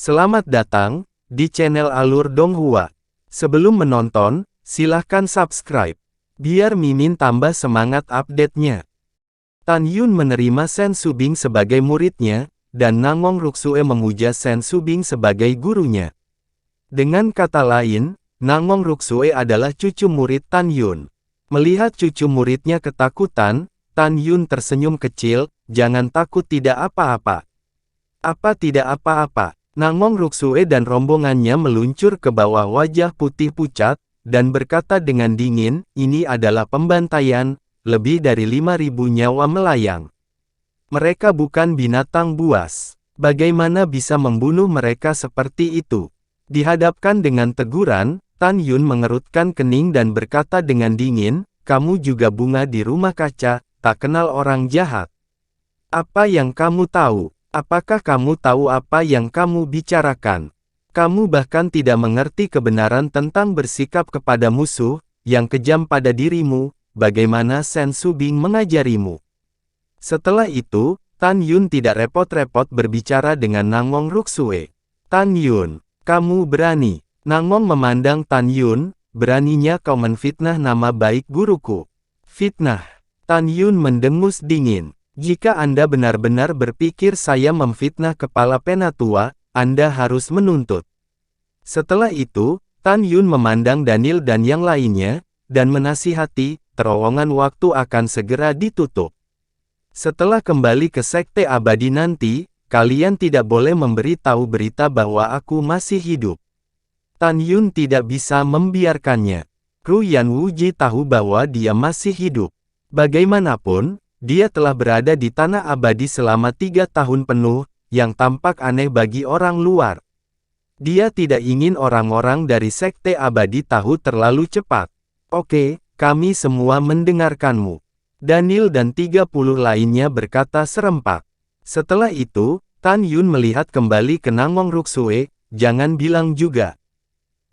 Selamat datang di channel Alur Donghua. Sebelum menonton, silahkan subscribe, biar Mimin tambah semangat update-nya. Tan Yun menerima Sen Subing sebagai muridnya, dan Nangong Ruksue memuja Sen Subing sebagai gurunya. Dengan kata lain, Nangong Ruksue adalah cucu murid Tan Yun. Melihat cucu muridnya ketakutan, Tan Yun tersenyum kecil, "Jangan takut, tidak apa-apa." "Apa tidak apa-apa?" Nangong Ruksue dan rombongannya meluncur ke bawah wajah putih pucat, dan berkata dengan dingin, "Ini adalah pembantaian, lebih dari 5.000 nyawa melayang. Mereka bukan binatang buas. Bagaimana bisa membunuh mereka seperti itu?" Dihadapkan dengan teguran, Tan Yun mengerutkan kening dan berkata dengan dingin, "Kamu juga bunga di rumah kaca, tak kenal orang jahat. Apa yang kamu tahu? Apakah kamu tahu apa yang kamu bicarakan? Kamu bahkan tidak mengerti kebenaran tentang bersikap kepada musuh, yang kejam pada dirimu, bagaimana Sen Subing mengajarimu." Setelah itu, Tan Yun tidak repot-repot berbicara dengan Nangong Ruksue. "Tan Yun, kamu berani." Nangong memandang Tan Yun, "Beraninya kau menfitnah nama baik guruku." "Fitnah?" Tan Yun mendengus dingin. "Jika Anda benar-benar berpikir saya memfitnah kepala penatua, Anda harus menuntut." Setelah itu, Tan Yun memandang Daniel dan yang lainnya, dan menasihati, "Terowongan waktu akan segera ditutup. Setelah kembali ke Sekte Abadi nanti, kalian tidak boleh memberitahu berita bahwa aku masih hidup." Tan Yun tidak bisa membiarkannya. Ruyan Wuji tahu bahwa dia masih hidup. Bagaimanapun, dia telah berada di Tanah Abadi selama 3 tahun penuh, yang tampak aneh bagi orang luar. Dia tidak ingin orang-orang dari Sekte Abadi tahu terlalu cepat. "Oke, kami semua mendengarkanmu." Daniel dan 30 lainnya berkata serempak. Setelah itu, Tan Yun melihat kembali ke Nangong Ruksue, "Jangan bilang juga."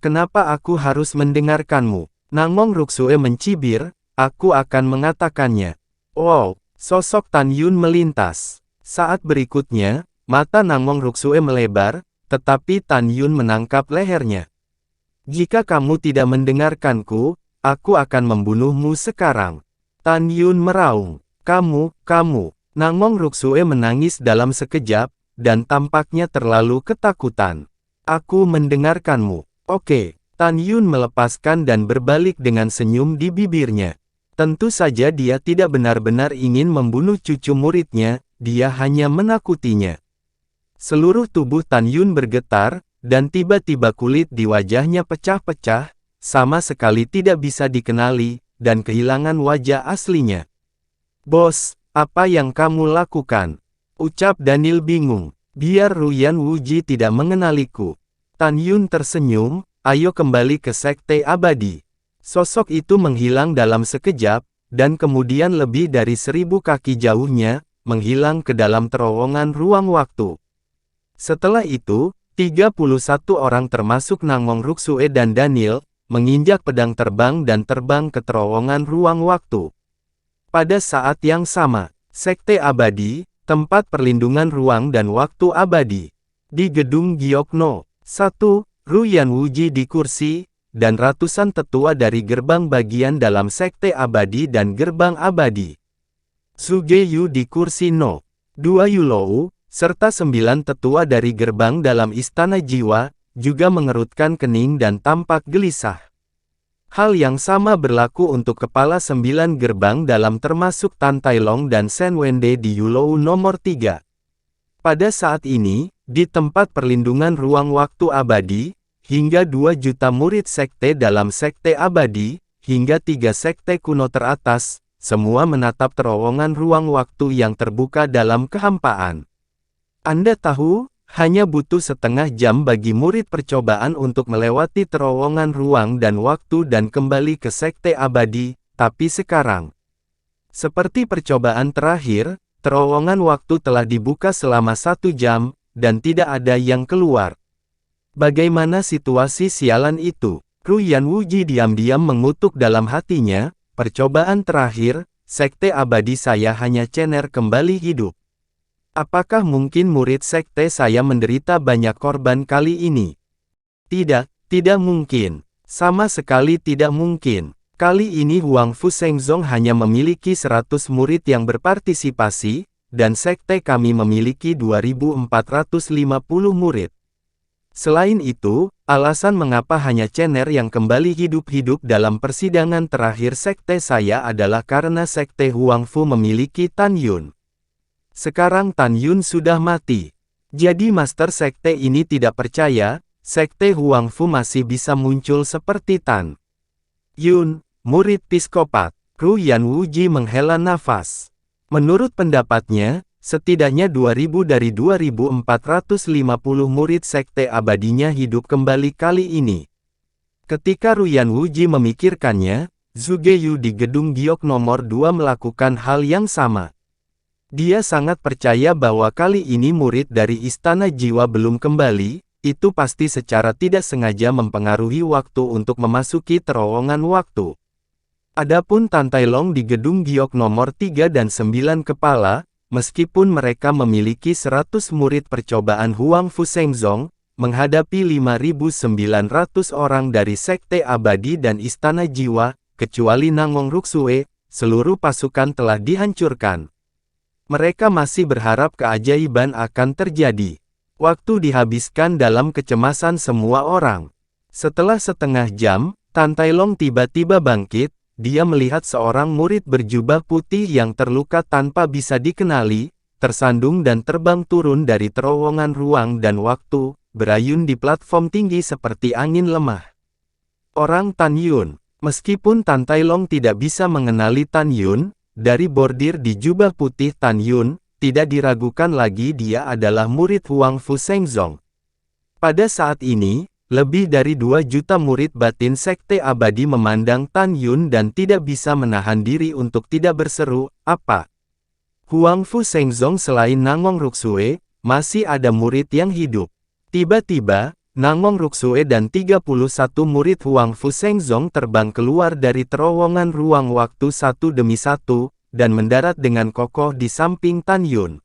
"Kenapa aku harus mendengarkanmu?" Nangong Ruksue mencibir, "Aku akan mengatakannya." Wow, sosok Tan Yun melintas. Saat berikutnya, mata Nangong Ruksue melebar, tetapi Tan Yun menangkap lehernya. "Jika kamu tidak mendengarkanku, aku akan membunuhmu sekarang." Tan Yun meraung, Kamu. Nangong Ruksue menangis dalam sekejap, dan tampaknya terlalu ketakutan. "Aku mendengarkanmu." "Oke." Tan Yun melepaskan dan berbalik dengan senyum di bibirnya. Tentu saja dia tidak benar-benar ingin membunuh cucu muridnya, dia hanya menakutinya. Seluruh tubuh Tan Yun bergetar, dan tiba-tiba kulit di wajahnya pecah-pecah, sama sekali tidak bisa dikenali, dan kehilangan wajah aslinya. "Bos, apa yang kamu lakukan?" ucap Daniel bingung. "Biar Ruyan Wuji tidak mengenaliku." Tan Yun tersenyum, "Ayo kembali ke Sekte Abadi." Sosok itu menghilang dalam sekejap, dan kemudian lebih dari 1.000 kaki jauhnya, menghilang ke dalam terowongan ruang waktu. Setelah itu, 31 orang termasuk Nangong Ruksue dan Daniel, menginjak pedang terbang dan terbang ke terowongan ruang waktu. Pada saat yang sama, Sekte Abadi, tempat perlindungan ruang dan waktu abadi. Di gedung Gyokno, 1, Ruyan Wuji di kursi, dan ratusan tetua dari gerbang bagian dalam Sekte Abadi dan gerbang abadi. Sugeyu di kursi No. 2 Yulou, serta 9 tetua dari gerbang dalam Istana Jiwa, juga mengerutkan kening dan tampak gelisah. Hal yang sama berlaku untuk kepala 9 gerbang dalam termasuk Tan Tailong dan Sen Wende di Yulou nomor 3. Pada saat ini, di tempat perlindungan ruang waktu abadi, hingga 2 juta murid sekte dalam Sekte Abadi, hingga 3 sekte kuno teratas, semua menatap terowongan ruang waktu yang terbuka dalam kehampaan. Anda tahu, hanya butuh setengah jam bagi murid percobaan untuk melewati terowongan ruang dan waktu dan kembali ke Sekte Abadi, tapi sekarang, seperti percobaan terakhir, terowongan waktu telah dibuka selama 1 jam, dan tidak ada yang keluar. Bagaimana situasi sialan itu? Ruyan Wuji diam-diam mengutuk dalam hatinya, "Percobaan terakhir, Sekte Abadi saya hanya cener kembali hidup. Apakah mungkin murid sekte saya menderita banyak korban kali ini? Tidak, tidak mungkin. Sama sekali tidak mungkin. Kali ini Huang Fu Shengzong hanya memiliki 100 murid yang berpartisipasi, dan sekte kami memiliki 2.450 murid. Selain itu, alasan mengapa hanya Chener yang kembali hidup-hidup dalam persidangan terakhir sekte saya adalah karena sekte Huang Fu memiliki Tan Yun. Sekarang Tan Yun sudah mati. Jadi master sekte ini tidak percaya, sekte Huang Fu masih bisa muncul seperti Tan Yun, murid psikopat. Ru Yan Wuji menghela nafas. Menurut pendapatnya, setidaknya 2.000 dari 2.450 murid sekte abadinya hidup kembali kali ini. Ketika Ru Yan Wuji memikirkannya, Zhu Geyu di gedung giok nomor 2 melakukan hal yang sama. Dia sangat percaya bahwa kali ini murid dari Istana Jiwa belum kembali, itu pasti secara tidak sengaja mempengaruhi waktu untuk memasuki terowongan waktu. Adapun Tan Tai Long di gedung giok nomor 3 dan 9 kepala, meskipun mereka memiliki 100 murid percobaan Huang Fu Shengzong, menghadapi 5.900 orang dari Sekte Abadi dan Istana Jiwa, kecuali Nangong Ruksue, seluruh pasukan telah dihancurkan. Mereka masih berharap keajaiban akan terjadi. Waktu dihabiskan dalam kecemasan semua orang. Setelah setengah jam, Tan Tai Long tiba-tiba bangkit, dia melihat seorang murid berjubah putih yang terluka tanpa bisa dikenali, tersandung dan terbang turun dari terowongan ruang dan waktu, berayun di platform tinggi seperti angin lemah. Orang Tan Yun. Meskipun Tan Tai Long tidak bisa mengenali Tan Yun, dari bordir di jubah putih Tan Yun, tidak diragukan lagi dia adalah murid Huang Fu Shengzong. Pada saat ini, lebih dari 2 juta murid batin Sekte Abadi memandang Tan Yun dan tidak bisa menahan diri untuk tidak berseru, "Apa?" Huang Fu Shengzong selain Nangong Ruksue, masih ada murid yang hidup. Tiba-tiba, Nangong Ruksue dan 31 murid Huang Fu Shengzong terbang keluar dari terowongan ruang waktu satu demi satu, dan mendarat dengan kokoh di samping Tan Yun.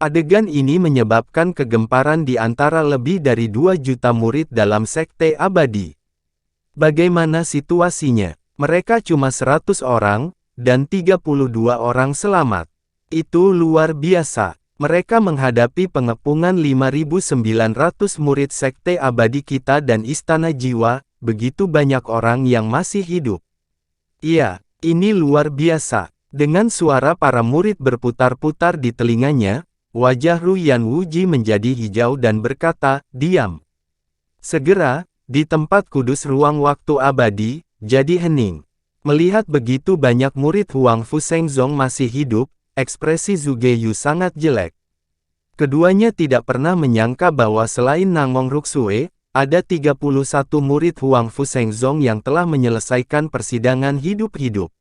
Adegan ini menyebabkan kegemparan di antara lebih dari 2 juta murid dalam Sekte Abadi. Bagaimana situasinya? Mereka cuma 100 orang, dan 32 orang selamat. Itu luar biasa. Mereka menghadapi pengepungan 5.900 murid Sekte Abadi kita dan Istana Jiwa, begitu banyak orang yang masih hidup. Iya, ini luar biasa. Dengan suara para murid berputar-putar di telinganya, wajah Ru Yan Wuji menjadi hijau dan berkata, "Diam." Segera, di tempat kudus ruang waktu abadi, jadi hening. Melihat begitu banyak murid Huang Fu Shengzong masih hidup, ekspresi Zhu Geyu sangat jelek. Keduanya tidak pernah menyangka bahwa selain Nangong Ruksue, ada 31 murid Huang Fu Shengzong yang telah menyelesaikan persidangan hidup-hidup.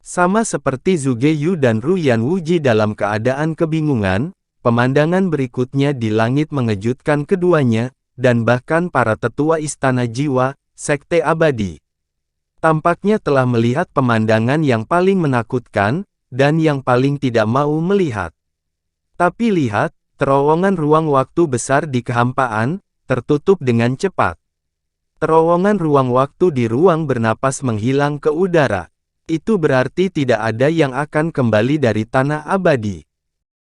Sama seperti Zhu Geyu dan Ru Yan Wuji dalam keadaan kebingungan, pemandangan berikutnya di langit mengejutkan keduanya, dan bahkan para tetua Istana Jiwa, Sekte Abadi. Tampaknya telah melihat pemandangan yang paling menakutkan, dan yang paling tidak mau melihat. Tapi lihat, terowongan ruang waktu besar di kehampaan, tertutup dengan cepat. Terowongan ruang waktu di ruang bernapas menghilang ke udara. Itu berarti tidak ada yang akan kembali dari tanah abadi.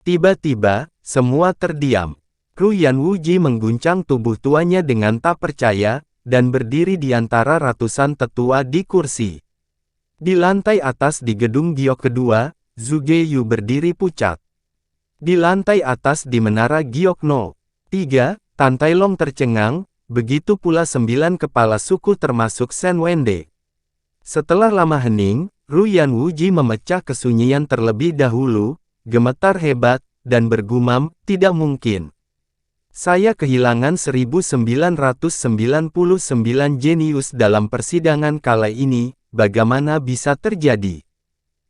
Tiba-tiba, semua terdiam. Ru Yan Wuji mengguncang tubuh tuanya dengan tak percaya, dan berdiri di antara ratusan tetua di kursi. Di lantai atas di gedung giok kedua, Zhu Geyu berdiri pucat. Di lantai atas di menara giok no. 3, Tan Tai Long tercengang, begitu pula 9 kepala suku termasuk Shen Wende. Setelah lama hening, Ru Yan Wuji memecah kesunyian terlebih dahulu, gemetar hebat, dan bergumam, "Tidak mungkin. Saya kehilangan 1999 jenius dalam persidangan kala ini, bagaimana bisa terjadi?"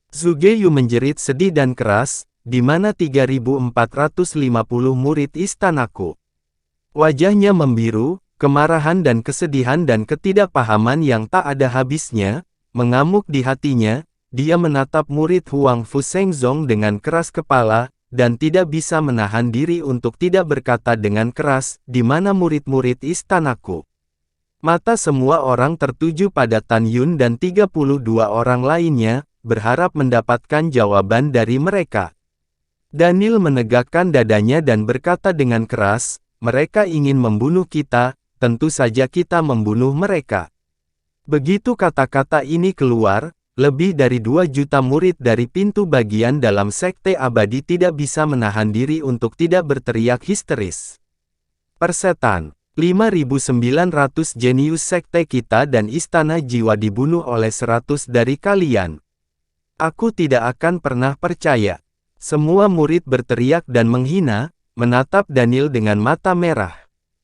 Zhu Geyu menjerit sedih dan keras, "Di mana 3.450 murid istanaku?" Wajahnya membiru, kemarahan dan kesedihan dan ketidakpahaman yang tak ada habisnya, mengamuk di hatinya. Dia menatap murid Huang Fu Shengzong dengan keras kepala, dan tidak bisa menahan diri untuk tidak berkata dengan keras, "Di mana murid-murid istanaku?" Mata semua orang tertuju pada Tan Yun dan 32 orang lainnya, berharap mendapatkan jawaban dari mereka. Daniel menegakkan dadanya dan berkata dengan keras, "Mereka ingin membunuh kita, tentu saja kita membunuh mereka." Begitu kata-kata ini keluar, lebih dari 2 juta murid dari pintu bagian dalam Sekte Abadi tidak bisa menahan diri untuk tidak berteriak histeris. Persetan, 5.900 jenius sekte kita dan istana jiwa dibunuh oleh 100 dari kalian. Aku tidak akan pernah percaya. Semua murid berteriak dan menghina, menatap Daniel dengan mata merah.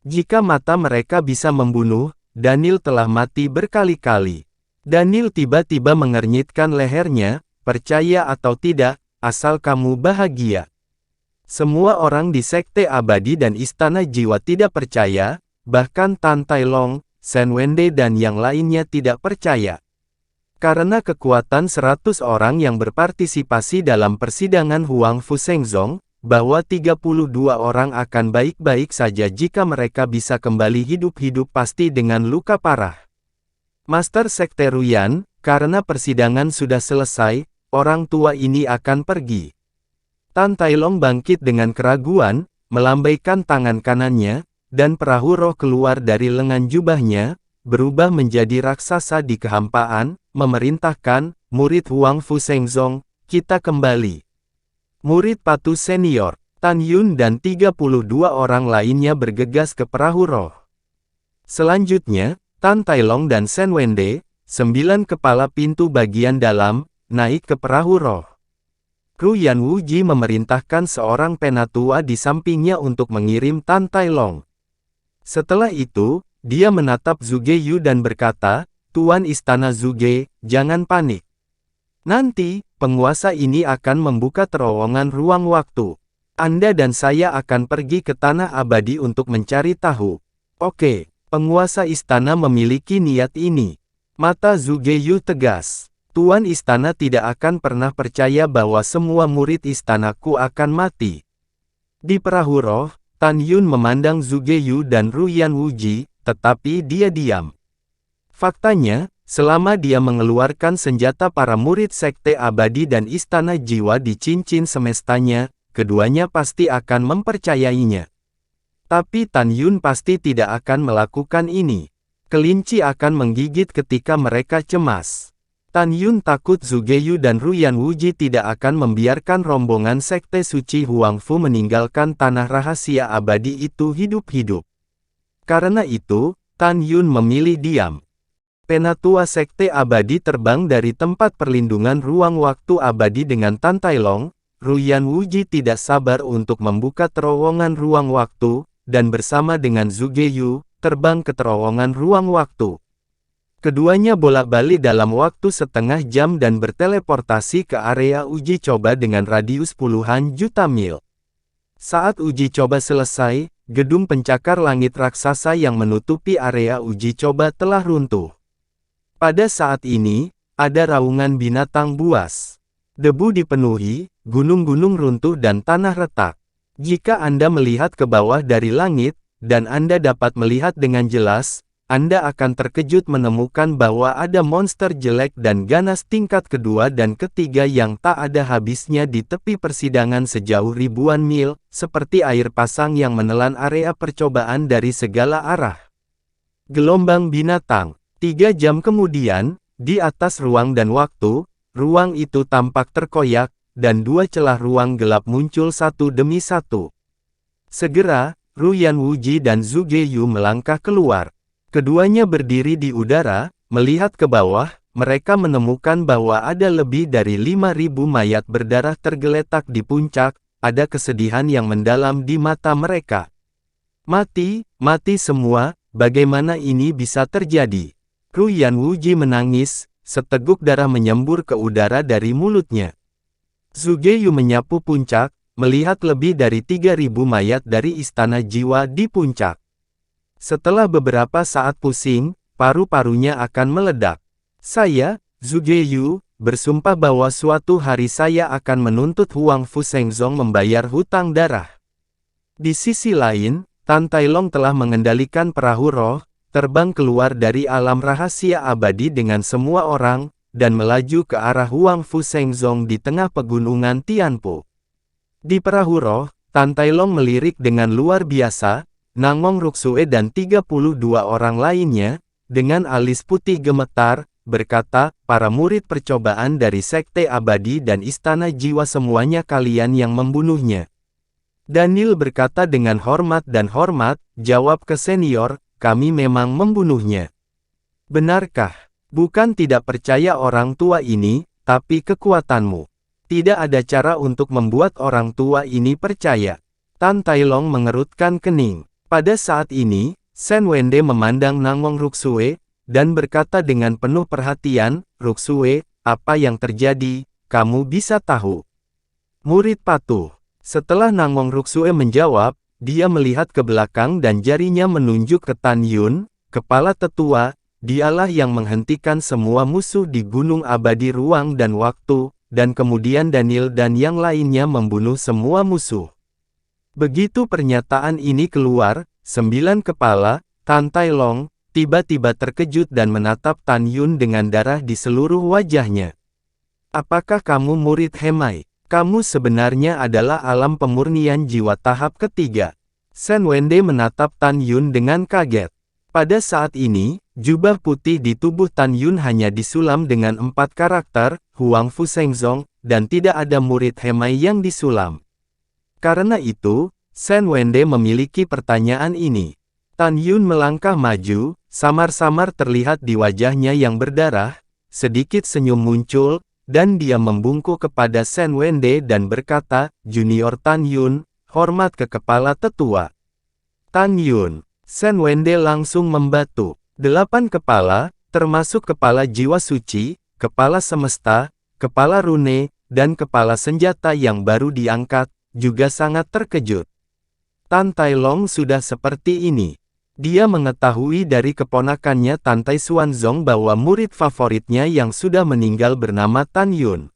Jika mata mereka bisa membunuh, Daniel telah mati berkali-kali. Daniel tiba-tiba mengernyitkan lehernya, "Percaya atau tidak, asal kamu bahagia." Semua orang di Sekte Abadi dan Istana Jiwa tidak percaya, bahkan Tan Tai Long, Shen Wende dan yang lainnya tidak percaya. Karena kekuatan 100 orang yang berpartisipasi dalam persidangan Huang Fu Shengzong, bahwa 32 orang akan baik-baik saja jika mereka bisa kembali hidup-hidup pasti dengan luka parah. Master Sekte Ruyan, karena persidangan sudah selesai, orang tua ini akan pergi. Tan Tai Long bangkit dengan keraguan, melambaikan tangan kanannya, dan perahu roh keluar dari lengan jubahnya, berubah menjadi raksasa di kehampaan, memerintahkan, "Murid Huang Fu Shengzong, kita kembali." Murid Patu Senior, Tan Yun dan 32 orang lainnya bergegas ke perahu roh. Selanjutnya, Tan Tai Long dan Shen Wende, 9 kepala pintu bagian dalam, naik ke perahu roh. Ruyan Wuji memerintahkan seorang penatua di sampingnya untuk mengirim Tan Tai Long. Setelah itu, dia menatap Zhuge Yu dan berkata, "Tuan Istana Zhuge, jangan panik. Nanti, penguasa ini akan membuka terowongan ruang waktu. Anda dan saya akan pergi ke Tanah Abadi untuk mencari tahu." "Oke." Penguasa istana memiliki niat ini. Mata Zhuge Yu tegas. Tuan istana tidak akan pernah percaya bahwa semua murid istanaku akan mati. Di perahu roh, Tan Yun memandang Zhuge Yu dan Ruyan Wuji, tetapi dia diam. Faktanya, selama dia mengeluarkan senjata para murid Sekte Abadi dan Istana Jiwa di cincin semestanya, keduanya pasti akan mempercayainya. Tapi Tan Yun pasti tidak akan melakukan ini. Kelinci akan menggigit ketika mereka cemas. Tan Yun takut Zhuge Yu dan Ruyan Wuji tidak akan membiarkan rombongan Sekte Suci Huang Fu meninggalkan tanah rahasia abadi itu hidup-hidup. Karena itu, Tan Yun memilih diam. Penatua Sekte Abadi terbang dari tempat perlindungan ruang waktu abadi dengan Tan Tai Long. Ruyan Wuji tidak sabar untuk membuka terowongan ruang waktu, dan bersama dengan Zhuge Yu, terbang ke terowongan ruang waktu. Keduanya bolak-balik dalam waktu setengah jam dan berteleportasi ke area uji coba dengan radius puluhan juta mil. Saat uji coba selesai, gedung pencakar langit raksasa yang menutupi area uji coba telah runtuh. Pada saat ini, ada raungan binatang buas. Debu dipenuhi, gunung-gunung runtuh dan tanah retak. Jika Anda melihat ke bawah dari langit, dan Anda dapat melihat dengan jelas, Anda akan terkejut menemukan bahwa ada monster jelek dan ganas tingkat kedua dan ketiga yang tak ada habisnya di tepi persidangan sejauh ribuan mil, seperti air pasang yang menelan area percobaan dari segala arah. Gelombang binatang. 3 jam kemudian, di atas ruang dan waktu, ruang itu tampak terkoyak, dan 2 celah ruang gelap muncul satu demi satu. Segera, Ruyan Wuji dan Zhuge Yu melangkah keluar. Keduanya berdiri di udara, melihat ke bawah, mereka menemukan bahwa ada lebih dari 5.000 mayat berdarah tergeletak di puncak, ada kesedihan yang mendalam di mata mereka. "Mati, mati semua, bagaimana ini bisa terjadi?" Ruyan Wuji menangis, seteguk darah menyembur ke udara dari mulutnya. Zhuge Yu menyapu puncak, melihat lebih dari 3.000 mayat dari Istana Jiwa di puncak. Setelah beberapa saat pusing, paru-parunya akan meledak. "Saya, Zhuge Yu, bersumpah bahwa suatu hari saya akan menuntut Huang Fusengzong membayar hutang darah. Di sisi lain, Tan Tailong telah mengendalikan perahu roh, terbang keluar dari alam rahasia abadi dengan semua orang, dan melaju ke arah Huang Fusengzong di tengah pegunungan Tianpo. Di perahu roh, Tan Tailong melirik dengan luar biasa, Nangong Ruksue dan 32 orang lainnya, dengan alis putih gemetar, berkata, para murid percobaan dari Sekte Abadi dan Istana Jiwa semuanya kalian yang membunuhnya. Daniel berkata dengan hormat dan hormat, jawab ke senior, kami memang membunuhnya. Benarkah? Bukan tidak percaya orang tua ini, tapi kekuatanmu. Tidak ada cara untuk membuat orang tua ini percaya. Tan Tailong mengerutkan kening. Pada saat ini, Shen Wende memandang Nangong Ruksue, dan berkata dengan penuh perhatian, Ruksue, apa yang terjadi, kamu bisa tahu. Murid patuh. Setelah Nangong Ruksue menjawab, dia melihat ke belakang dan jarinya menunjuk ke Tan Yun, kepala tetua, dialah yang menghentikan semua musuh di Gunung Abadi Ruang dan Waktu, dan kemudian Daniel dan yang lainnya membunuh semua musuh. Begitu pernyataan ini keluar, 9 kepala, Tan Tailong, tiba-tiba terkejut dan menatap Tan Yun dengan darah di seluruh wajahnya. Apakah kamu murid Hemai? Kamu sebenarnya adalah alam pemurnian jiwa tahap ketiga. Shen Wende menatap Tan Yun dengan kaget. Pada saat ini, jubah putih di tubuh Tan Yun hanya disulam dengan 4 karakter, Huang Fusengzong, dan tidak ada murid Hemai yang disulam. Karena itu, Shen Wende memiliki pertanyaan ini. Tan Yun melangkah maju, samar-samar terlihat di wajahnya yang berdarah, sedikit senyum muncul, dan dia membungkuk kepada Shen Wende dan berkata, Junior Tan Yun, hormat ke kepala tetua. Tan Yun, Shen Wende langsung membatu. 8 kepala, termasuk kepala jiwa suci, kepala semesta, kepala rune, dan kepala senjata yang baru diangkat, juga sangat terkejut. Tan Tailong sudah seperti ini. Dia mengetahui dari keponakannya Tan Tai Xuanzong bahwa murid favoritnya yang sudah meninggal bernama Tan Yun.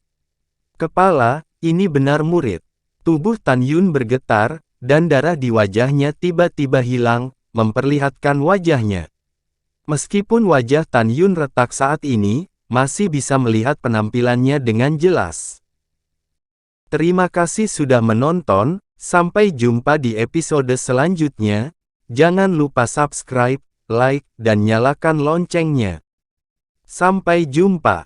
Kepala, ini benar murid. Tubuh Tan Yun bergetar, dan darah di wajahnya tiba-tiba hilang, memperlihatkan wajahnya. Meskipun wajah Tan Yun retak saat ini, masih bisa melihat penampilannya dengan jelas. Terima kasih sudah menonton, sampai jumpa di episode selanjutnya. Jangan lupa subscribe, like, dan nyalakan loncengnya. Sampai jumpa.